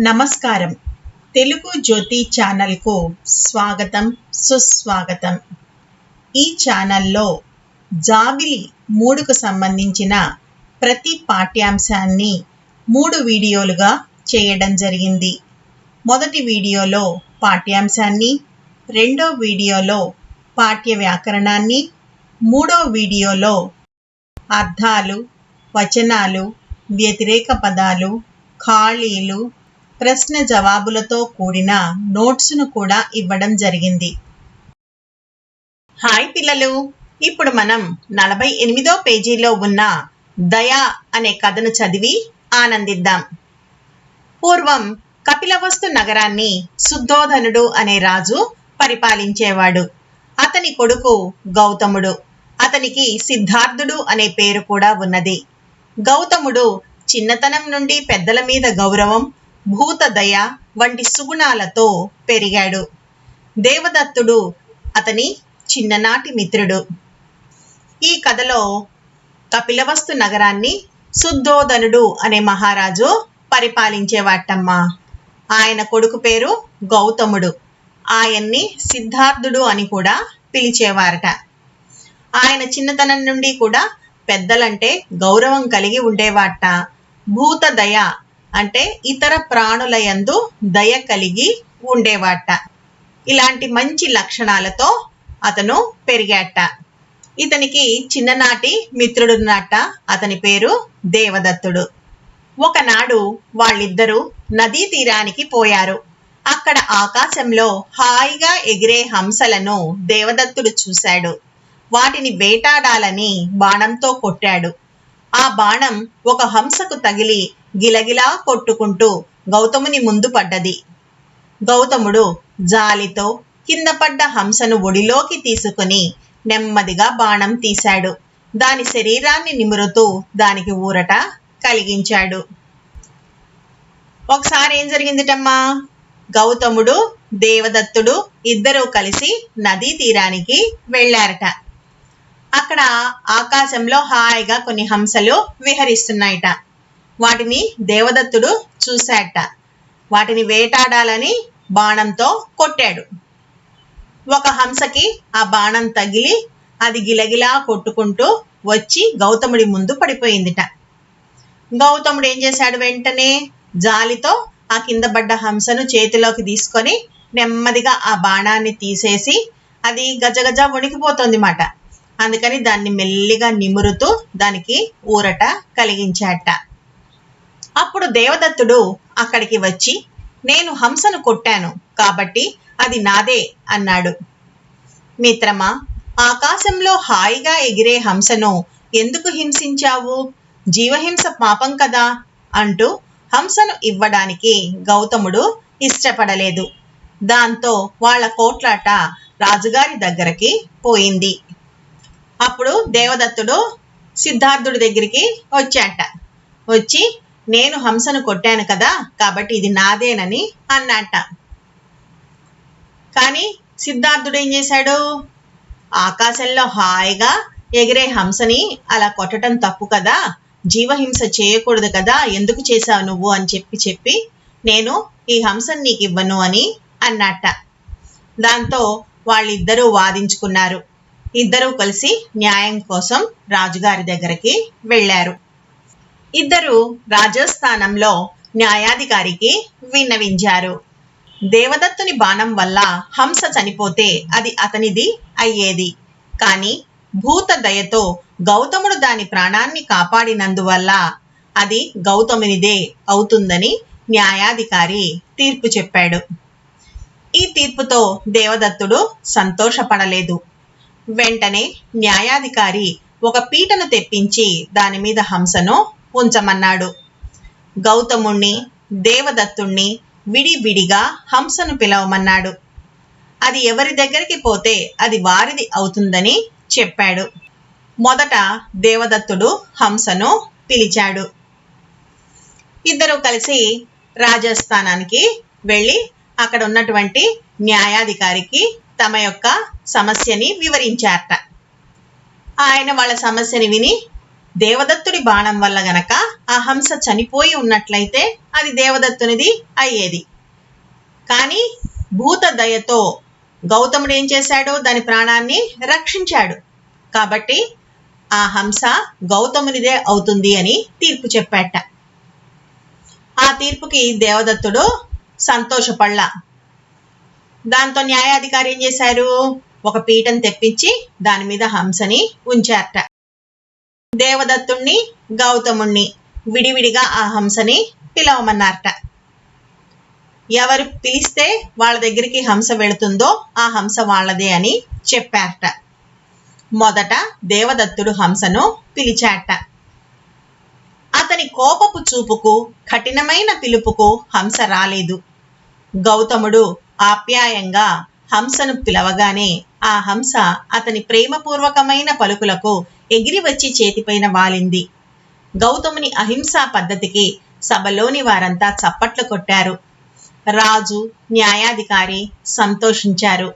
నమస్కారం. తెలుగు జ్యోతి ఛానల్కు స్వాగతం, సుస్వాగతం. ఈ ఛానల్లో జాబిలి 3కు సంబంధించిన ప్రతి పాఠ్యాంశాన్ని 3 వీడియోలుగా చేయడం జరిగింది. మొదటి వీడియోలో పాఠ్యాంశాన్ని, రెండో వీడియోలో పాఠ్య వ్యాకరణాన్ని, మూడో వీడియోలో అర్థాలు, వచనాలు, వ్యతిరేక పదాలు, ఖాళీలు, ప్రశ్న జవాబులతో కూడిన నోట్స్ను కూడా ఇవ్వడం జరిగింది. హాయ్ పిల్లలు, ఇప్పుడు మనం 48వ పేజీలో ఉన్న దయ అనే కథను చదివి ఆనందిద్దాం. పూర్వం కపిలవస్తు నగరాన్ని శుద్ధోధనుడు అనే రాజు పరిపాలించేవాడు. అతని కొడుకు గౌతముడు. అతనికి సిద్ధార్థుడు అనే పేరు కూడా ఉన్నది. గౌతముడు చిన్నతనం నుండి పెద్దల మీద గౌరవం, భూతదయ వంటి సుగుణాలతో పెరిగాడు. దేవదత్తుడు అతని చిన్ననాటి మిత్రుడు. ఈ కథలో కపిలవస్తు నగరాన్ని శుద్ధోధనుడు అనే మహారాజు పరిపాలించేవాటమ్మా. ఆయన కొడుకు పేరు గౌతముడు. ఆయన్ని సిద్ధార్థుడు అని కూడా పిలిచేవారట. ఆయన చిన్నతనం నుండి కూడా పెద్దలంటే గౌరవం కలిగి ఉండేవాట. భూతదయ అంటే ఇతర ప్రాణుల యందు దయ కలిగి ఉండేవాట. ఇలాంటి మంచి లక్షణాలతో అతను పెరిగాట. ఇతనికి చిన్ననాటి మిత్రుడున్నట. అతని పేరు దేవదత్తుడు. ఒకనాడు వాళ్ళిద్దరూ నదీ తీరానికి పోయారు. అక్కడ ఆకాశంలో హాయిగా ఎగిరే హంసలను దేవదత్తుడు చూశాడు. వాటిని వేటాడాలని బాణంతో కొట్టాడు. ఆ బాణం ఒక హంసకు తగిలి గిలగిలా కొట్టుకుంటూ గౌతముని ముందు పడ్డది. గౌతముడు జాలితో కింద పడ్డ హంసను ఒడిలోకి తీసుకుని నెమ్మదిగా బాణం తీశాడు. దాని శరీరాన్ని నిమురుతూ దానికి ఊరట కలిగించాడు. ఒకసారి ఏం జరిగిందిటమ్మా, గౌతముడు, దేవదత్తుడు ఇద్దరూ కలిసి నదీ తీరానికి వెళ్ళారట. అక్కడ ఆకాశంలో హాయిగా కొన్ని హంసలు విహరిస్తున్నాయట. వాటిని దేవదత్తుడు చూశాట. వాటిని వేటాడాలని బాణంతో కొట్టాడు. ఒక హంసకి ఆ బాణం తగిలి అది గిలగిలా కొట్టుకుంటూ వచ్చి గౌతముడి ముందు పడిపోయిందిట. గౌతముడు ఏం చేశాడు, వెంటనే జాలితో ఆ కింద పడ్డ హంసను చేతిలోకి తీసుకొని నెమ్మదిగా ఆ బాణాన్ని తీసేసి, అది గజగజ వణికిపోతుంది మాట. అందుకని దాన్ని మెల్లిగా నిమురుతూ దానికి ఊరట కలిగించాట. అప్పుడు దేవదత్తుడు అక్కడికి వచ్చి, నేను హంసను కొట్టాను కాబట్టి అది నాదే అన్నాడు. మిత్రమా, ఆకాశంలో హాయిగా ఎగిరే హంసను ఎందుకు హింసించావు? జీవహింస పాపం కదా అంటూ హంసను ఇవ్వడానికి గౌతముడు ఇష్టపడలేదు. దాంతో వాళ్ళ కోట్లాట రాజుగారి దగ్గరికి పోయింది. అప్పుడు దేవదత్తుడు సిద్ధార్థుడి దగ్గరికి వచ్చాట. వచ్చి, నేను హంసను కొట్టాను కదా కాబట్టి ఇది నాదేనని అన్నాట. కానీ సిద్ధార్థుడు ఏం చేశాడు, ఆకాశంలో హాయిగా ఎగిరే హంసని అలా కొట్టడం తప్పు కదా, జీవహింస చేయకూడదు కదా, ఎందుకు చేశావు నువ్వు అని చెప్పి నేను ఈ హంసని నీకు ఇవ్వను అని అన్నట్ట. దాంతో వాళ్ళిద్దరూ వాదించుకున్నారు. ఇద్దరూ కలిసి న్యాయం కోసం రాజుగారి దగ్గరికి వెళ్ళారు. ఇద్దరు రాజస్థానంలో న్యాయాధికారికి విన్నవించారు. దేవదత్తుని బాణం వల్ల హంస చనిపోతే అది అతనిది అయ్యేది. కానీ భూత దయతో గౌతముడు దాని ప్రాణాన్ని కాపాడినందువల్ల అది గౌతమునిదే అవుతుందని న్యాయాధికారి తీర్పు చెప్పాడు. ఈ తీర్పుతో దేవదత్తుడు సంతోషపడలేదు. వెంటనే న్యాయాధికారి ఒక పీటను తెప్పించి దాని మీద హంసను ఉంచమన్నాడు. గౌతముణ్ణి, దేవదత్తుణ్ణి విడివిడిగా హంసను పిలవమన్నాడు. అది ఎవరి దగ్గరికి పోతే అది వారిది అవుతుందని చెప్పాడు. మొదట దేవదత్తుడు హంసను పిలిచాడు. ఇద్దరు కలిసి రాజస్థానానికి వెళ్ళి అక్కడ ఉన్నటువంటి న్యాయాధికారికి తమ యొక్క సమస్యని వివరించారట. ఆయన వాళ్ళ సమస్యని విని దేవదత్తుడి బాణం వల్ల గనక ఆ హంస చనిపోయి ఉన్నట్లయితే అది దేవదత్తునిది అయ్యేది. కానీ భూత దయతో గౌతముడు ఏం చేశాడు? దాని ప్రాణాన్ని రక్షించాడు. కాబట్టి ఆ హంస గౌతమునిదే అవుతుంది అని తీర్పు చెప్పాట. ఆ తీర్పుకి దేవదత్తుడు సంతోషపడ్లా. దాంతో న్యాయాధికారి ఏం చేశారు? ఒక పీఠం తెప్పించి దాని మీద హంసని ఉంచారట. దేవదత్తుణ్ణి గౌతముణ్ణి విడివిడిగా ఆ హంసని పిలవమన్నారట. ఎవరు పిలిస్తే వాళ్ళ దగ్గరికి హంస వెళుతుందో ఆ హంస వాళ్ళదే అని చెప్పారట. మొదట దేవదత్తుడు హంసను పిలిచాట. అతని కోపపు చూపుకు, కఠినమైన పిలుపుకు హంస రాలేదు. గౌతముడు ఆప్యాయంగా హంసను పిలవగానే ఆ హంస అతని ప్రేమపూర్వకమైన పలుకులకు ఎగిరి వచ్చి చేతిపైన వాలింది. గౌతముని అహింసా పద్ధతికి సభలోని వారంతా చప్పట్లు కొట్టారు. రాజు, న్యాయాధికారి సంతోషించారు.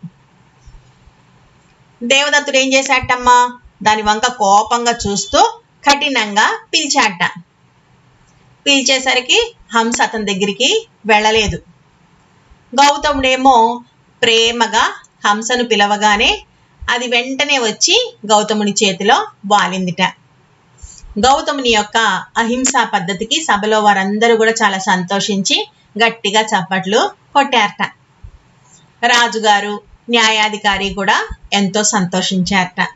దేవదత్తుడు ఏం చేశాటమ్మా? దాని వంక కోపంగా చూస్తూ కఠినంగా పిలిచాట. పిలిచేసరికి హంస అతని దగ్గరికి వెళ్ళలేదు. గౌతముడేమో ప్రేమగా హంసను పిలవగానే అది వెంటనే వచ్చి గౌతముని చేతిలో వాలిందిట. గౌతముని యొక్క అహింసా పద్ధతికి సభలో వారందరూ కూడా చాలా సంతోషించి గట్టిగా చప్పట్లు కొట్టారట. రాజుగారు, న్యాయాధికారి కూడా ఎంతో సంతోషించారట.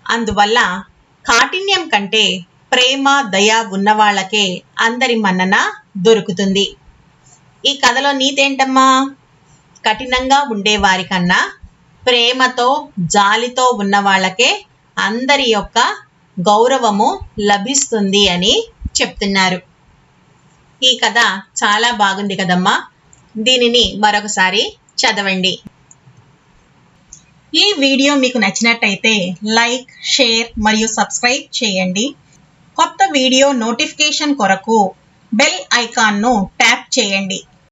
అందువల్ల కాఠిన్యం కంటే ప్రేమ, దయ ఉన్న వాళ్ళకే అందరి మన్నన దొరుకుతుంది. ఈ కథలో నీతేంటమ్మా? కఠినంగా ఉండేవారి కన్నా ప్రేమతో, జాలితో ఉన్న వాళ్ళకే అందరి యొక్క గౌరవము లభిస్తుంది అని చెప్తున్నారు. ఈ కథ చాలా బాగుంది కదమ్మా. దీనిని మరొకసారి చదవండి. ఈ వీడియో మీకు నచ్చినట్టయితే లైక్, షేర్ మరియు సబ్స్క్రైబ్ చేయండి. కొత్త వీడియో నోటిఫికేషన్ కొరకు బెల్ ఐకాన్ను ట్యాప్ చేయండి.